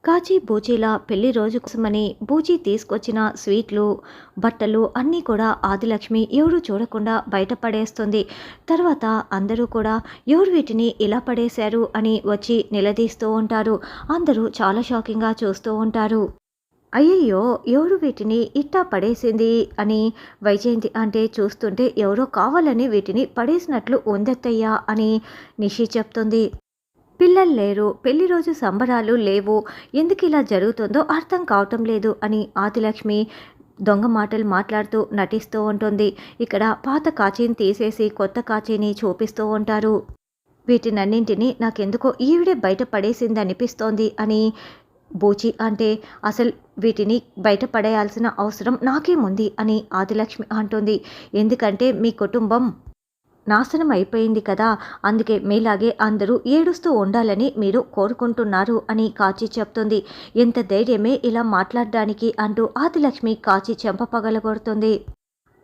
కాచి బూచీల పెళ్లి రోజు కోసమని బూచీ తీసుకొచ్చిన స్వీట్లు, బట్టలు అన్నీ కూడా ఆదిలక్ష్మి ఎవరు చూడకుండా బయట పడేస్తుంది. తర్వాత అందరూ కూడా ఎవరు వీటిని ఇలా పడేశారు అని వచ్చి నిలదీస్తూ ఉంటారు. అందరూ చాలా షాకింగ్గా చూస్తూ ఉంటారు. అయ్యయ్యో! ఎవరు వీటిని ఇట్టా పడేసింది అని వైజయంతి అంటే చూస్తుంటే ఎవరో కావాలని వీటిని పడేసినట్లు ఉందత్తయ్య అని నిషి చెప్తుంది. పిల్లలు లేరు, పెళ్లి రోజు సంబరాలు లేవు, ఎందుకు ఇలా జరుగుతుందో అర్థం కావటం లేదు అని ఆదిలక్ష్మి దొంగ మాటలు మాట్లాడుతూ నటిస్తూ ఉంటుంది. ఇక్కడ పాత కాచీని తీసేసి కొత్త కాచీని చూపిస్తూ ఉంటారు. వీటినన్నింటినీ నాకెందుకో ఈవిడే బయట పడేసింది అనిపిస్తోంది అని బూచి అంటే అసలు వీటిని బయట పడేయాల్సిన అవసరం నాకేముంది అని ఆదిలక్ష్మి అంటుంది. ఎందుకంటే మీ కుటుంబం నాశనం అయిపోయింది కదా, అందుకే మీలాగే అందరూ ఏడుస్తూ ఉండాలని మీరు కోరుకుంటున్నారు అని కాచి చెప్తుంది. ఎంత ధైర్యమే ఇలా మాట్లాడడానికి అంటూ ఆదిలక్ష్మి కాచి చెంప పగలగొడుతుంది.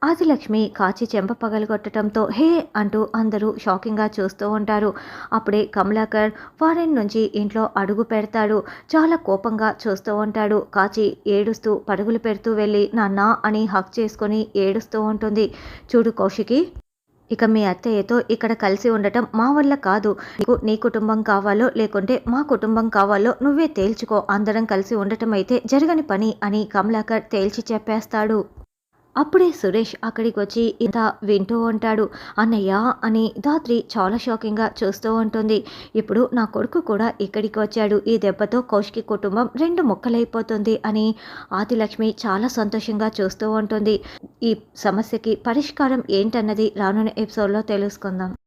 ఆదిలక్ష్మి కాచి చెంప పగలగొట్టడంతో హే అంటూ అందరూ షాకింగ్గా చూస్తూ ఉంటారు. అప్పుడే కమలాకర్ ఫారెన్ నుంచి ఇంట్లో అడుగు పెడతాడు. చాలా కోపంగా చూస్తూ ఉంటాడు. కాచి ఏడుస్తూ పరుగులు పెడుతూ వెళ్ళి నాన్న అని హక్ చేసుకొని ఏడుస్తూ ఉంటుంది. చూడు కౌశికి, ఇక మీ అత్తయ్యతో ఇక్కడ కలిసి ఉండటం మా వల్ల కాదు. నీకు నీ కుటుంబం కావాలో లేకుంటే మా కుటుంబం కావాలో నువ్వే తేల్చుకో. అందరం కలిసి ఉండటం అయితే జరగని పని అని కమలాకర్ తేల్చి చెప్పేస్తాడు. అప్పుడే సురేష్ అక్కడికి వచ్చి ఇంత వింటూ ఉంటాడు. అన్నయ్య అని ధాత్రి చాలా షాకింగ్గా చూస్తూ ఉంటుంది. ఇప్పుడు నా కొడుకు కూడా ఇక్కడికి వచ్చాడు, ఈ దెబ్బతో కౌశికి కుటుంబం రెండు ముక్కలైపోతుంది అని ఆదిలక్ష్మి చాలా సంతోషంగా చూస్తూ ఉంటుంది. ఈ సమస్యకి పరిష్కారం ఏంటన్నది రానున్న ఎపిసోడ్లో తెలుసుకుందాం.